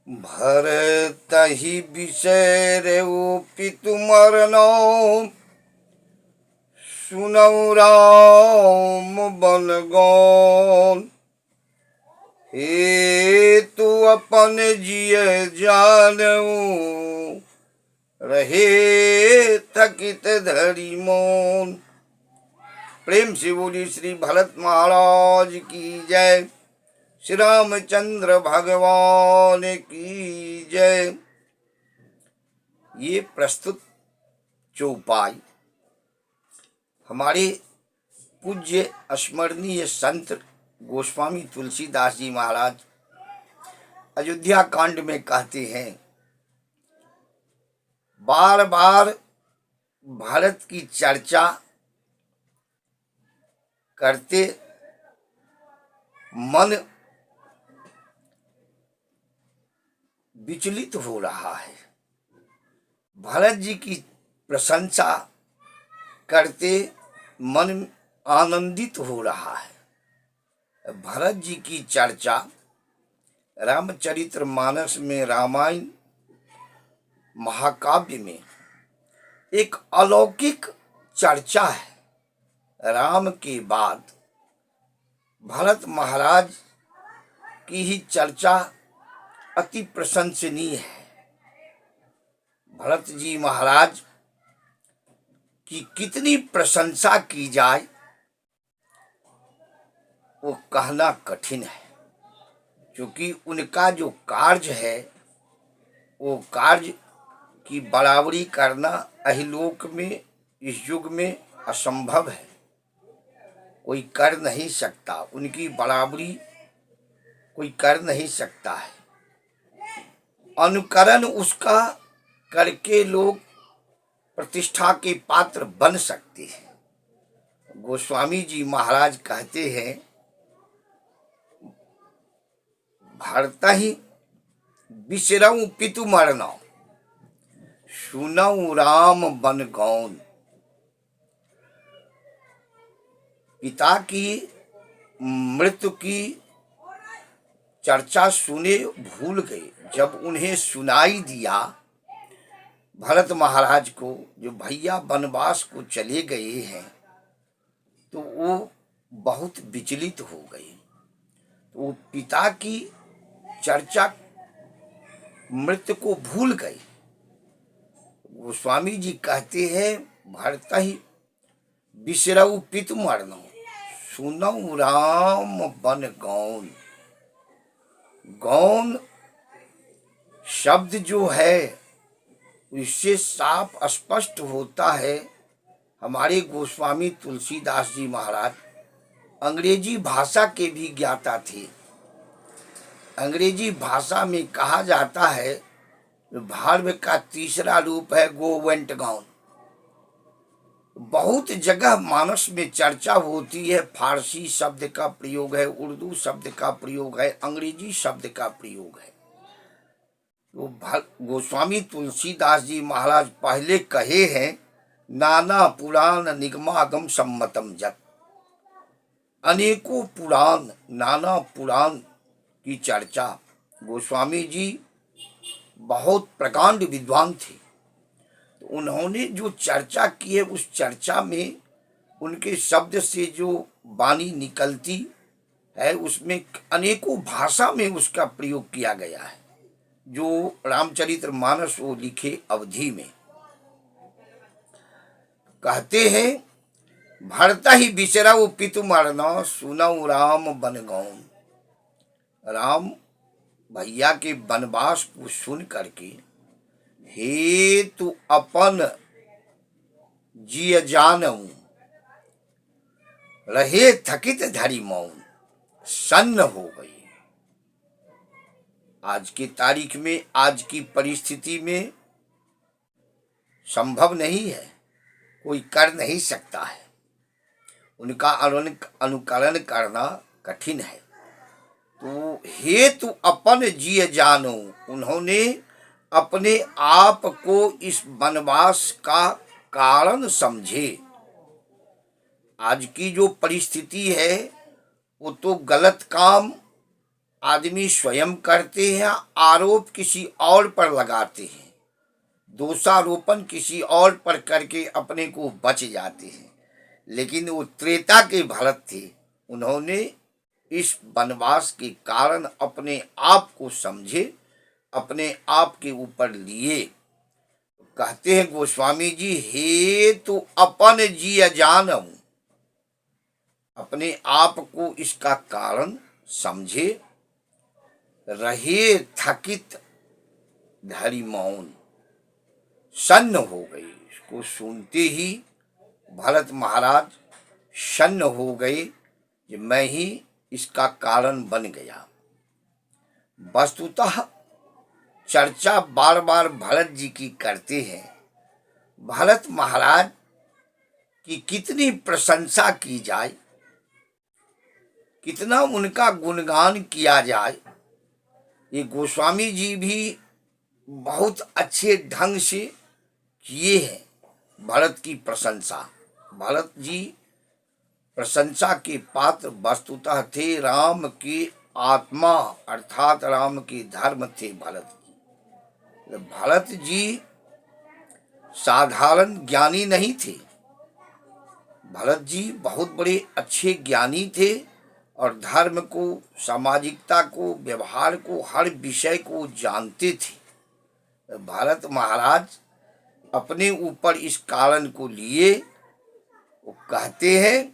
भरतहि बिसरऊ पितु मरनौ सुनौ राम बन गौन। हे तू अपन जिय जानऊ रहे थकित धरि मौन। प्रेम से बोली श्री भरत महाराज की जय, श्री रामचंद्र भगवान की जय। ये प्रस्तुत चौपाई हमारे पूज्य स्मरणीय संत गोस्वामी तुलसीदास जी महाराज अयोध्या कांड में कहते हैं, बार बार भारत की चर्चा करते मन विचलित हो रहा है। भरत जी की प्रशंसा करते मन आनंदित हो रहा है। भरत जी की चर्चा रामचरितमानस में, रामायण महाकाव्य में एक अलौकिक चर्चा है। राम के बाद भरत महाराज की ही चर्चा अति प्रशंसनीय है। भरत जी महाराज की कितनी प्रशंसा की जाए वो कहना कठिन है, क्योंकि उनका जो कार्य है वो कार्य की बराबरी करना अहिलोक में, इस युग में असंभव है। कोई कर नहीं सकता, उनकी बराबरी कोई कर नहीं सकता है। अनुकरण उसका करके लोग प्रतिष्ठा के पात्र बन सकते हैं। गोस्वामी जी महाराज कहते हैं, भरतहि बिसरऊ पितु मरनौ सुनौ राम बन गौन। पिता की मृत्यु की चर्चा सुने भूल गए। जब उन्हें सुनाई दिया भरत महाराज को, जो भैया वनवास को चले गए हैं, तो वो बहुत विचलित हो गए। तो वो पिता की चर्चा मृत्यु को भूल गए। गोस्वामी जी कहते हैं, भरतहि बिसरऊ पितु मरनौ सुनौ राम बन गौन। गौन शब्द जो है इससे साफ स्पष्ट होता है। हमारे गोस्वामी तुलसीदास जी महाराज अंग्रेजी भाषा के भी ज्ञाता थे। अंग्रेजी भाषा में कहा जाता है, भार्व का तीसरा रूप है गो वेंट गॉन। बहुत जगह मानस में चर्चा होती है, फारसी शब्द का प्रयोग है, उर्दू शब्द का प्रयोग है, अंग्रेजी शब्द का प्रयोग है। तो गोस्वामी तुलसीदास जी महाराज पहले कहे हैं, नाना पुराण निगमागम सम्मतम जत। अनेकों पुराण, नाना पुराण की चर्चा। गोस्वामी जी बहुत प्रकांड विद्वान थे। तो उन्होंने जो चर्चा की है, उस चर्चा में उनके शब्द से जो वाणी निकलती है, उसमें अनेकों भाषा में उसका प्रयोग किया गया है। जो रामचरितमानस वो लिखे अवधि में कहते हैं, भरतहि बिसरऊ पितु मरनौ सुनौ राम बन गौन। राम भैया के वनवास को सुन करके, हे तू अपन जिय जानऊ रहे थकित धरि मौन, सन्न हो गई। आज की तारीख में, आज की परिस्थिति में संभव नहीं है, कोई कर नहीं सकता है। उनका अनुकरण करना कठिन है। तो हे तू अपन जिय जानो, उन्होंने अपने आप को इस वनवास का कारण समझे। आज की जो परिस्थिति है वो तो गलत काम आदमी स्वयं करते हैं, आरोप किसी और पर लगाते हैं, दोषारोपण किसी और पर करके अपने को बच जाते हैं। लेकिन वो त्रेता के भरत थे, उन्होंने इस वनवास के कारण अपने आप को समझे, अपने आप के ऊपर लिए। कहते हैं गोस्वामी जी, हे तो अपन जिय जानऊ, अपने आप को इसका कारण समझे, रहे थकित धरी मौन। सन्न हो गए, इसको सुनते ही भरत महाराज सन्न हो गए कि मैं ही इसका कारण बन गया। वस्तुतः चर्चा बार बार भरत जी की करते हैं। भरत महाराज की कितनी प्रशंसा की जाए, कितना उनका गुणगान किया जाए। ये गोस्वामी जी भी बहुत अच्छे ढंग से किए हैं भरत की प्रशंसा। भरत जी प्रशंसा के पात्र वस्तुतः थे, राम के आत्मा अर्थात राम के धर्म थे भरत जी। भरत जी साधारण ज्ञानी नहीं थे, भरत जी बहुत बड़े अच्छे ज्ञानी थे और धर्म को, सामाजिकता को, व्यवहार को, हर विषय को जानते थे। भरत महाराज अपने ऊपर इस कारण को लिए। वो कहते हैं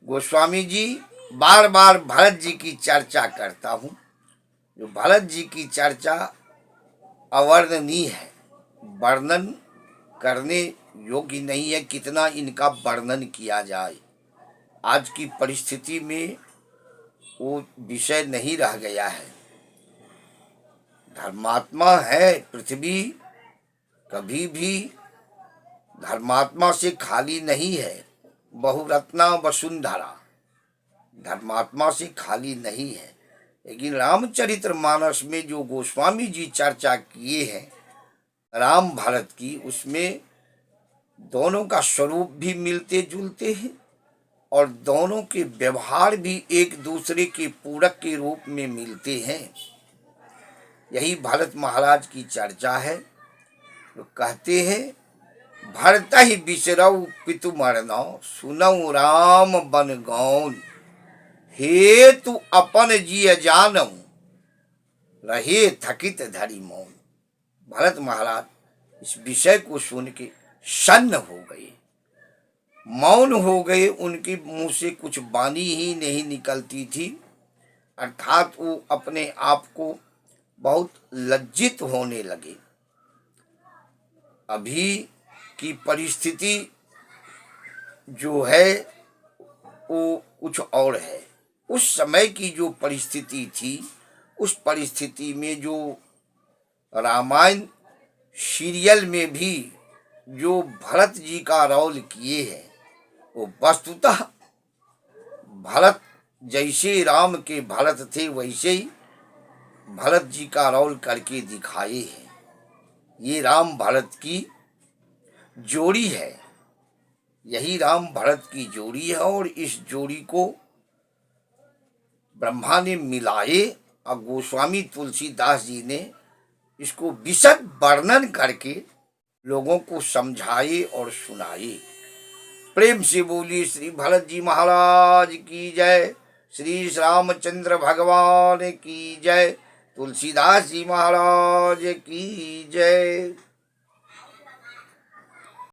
गोस्वामी जी, बार बार भरत जी की चर्चा करता हूँ। जो भरत जी की चर्चा अवर्णनीय है, वर्णन करने योग्य नहीं है। कितना इनका वर्णन किया जाए, आज की परिस्थिति में वो विषय नहीं रह गया है। धर्मात्मा है पृथ्वी, कभी भी धर्मात्मा से खाली नहीं है। बहुरत्ना वसुंधरा धर्मात्मा से खाली नहीं है। लेकिन रामचरितमानस में जो गोस्वामी जी चर्चा किए हैं राम भरत की, उसमें दोनों का स्वरूप भी मिलते जुलते हैं और दोनों के व्यवहार भी एक दूसरे के पूरक के रूप में मिलते हैं। यही भरत महाराज की चर्चा है। तो कहते हैं, भरत ही बिसरऊ पितु मरनौ, सुनऊ राम बन गौन, हे तू अपन जिय जानऊ, रहे थकित धरी मौन। भरत महाराज इस विषय को सुन के सन्न हो गए, मौन हो गए। उनके मुंह से कुछ वाणी ही नहीं निकलती थी, अर्थात वो अपने आप को बहुत लज्जित होने लगे। अभी की परिस्थिति जो है वो कुछ और है। उस समय की जो परिस्थिति थी, उस परिस्थिति में जो रामायण सीरियल में भी जो भरत जी का रोल किए हैं, वो वस्तुतः भरत जैसे राम के भरत थे वैसे ही भरत जी का रोल करके दिखाए हैं। ये राम भरत की जोड़ी है, यही राम भरत की जोड़ी है। और इस जोड़ी को ब्रह्मा ने मिलाए और गोस्वामी तुलसीदास जी ने इसको विशद वर्णन करके लोगों को समझाए और सुनाए। प्रेम से बोलिए श्री भरत जी महाराज की जय, श्री रामचंद्र भगवान की जय, तुलसीदास जी महाराज की जय।